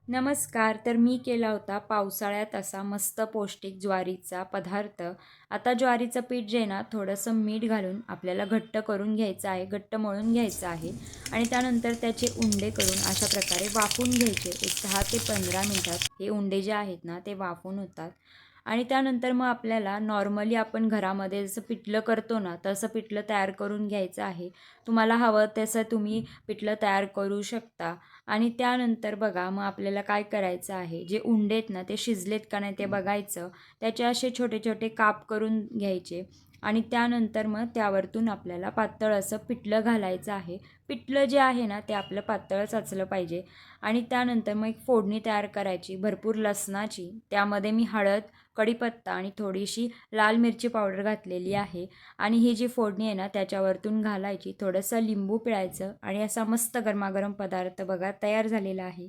नमस्कार. तर मी केला होता पावसाळ्यात असा मस्त पौष्टिक ज्वारीचा पदार्थ. आता ज्वारीचं पीठ जे आहे ना, थोडंसं मीठ घालून आपल्याला घट्ट करून घ्यायचं आहे, घट्ट मळून घ्यायचं आहे आणि त्यानंतर त्याचे उंडे करून अशा प्रकारे वाफवून घ्यायचे. एक 10 ते 15 मिनिटात हे उंडे जे आहेत ना, ते वाफवून होतात आणि त्यानंतर मग आपल्याला नॉर्मली आपण घरामध्ये जसं पिठलं करतो ना, तसं पिठलं तयार करून घ्यायचं आहे. तुम्हाला हवं तसं तुम्ही पिठलं तयार करू शकता. आणि त्यानंतर बघा मग आपल्याला काय करायचं आहे, जे उंडे आहेत ना ते शिजलेत का नाही ते बघायचं. त्याचे असे छोटे छोटे काप करून घ्यायचे आणि त्यानंतर मग त्यावरतून आपल्याला पातळ असं पिठलं घालायचं आहे. पिठलं जे आहे ना ते आपलं पातळच असलं पाहिजे आणि त्यानंतर मग एक फोडणी तयार करायची भरपूर लसणाची. त्यामध्ये मी हळद, कढीपत्ता आणि थोडीशी लाल मिरची पावडर घातलेली आहे आणि ही जी फोडणी आहे ना त्याच्यावरतून घालायची. थोडंसं लिंबू पिळायचं आणि असा मस्त गरमागरम पदार्थ बघा तयार झालेला आहे.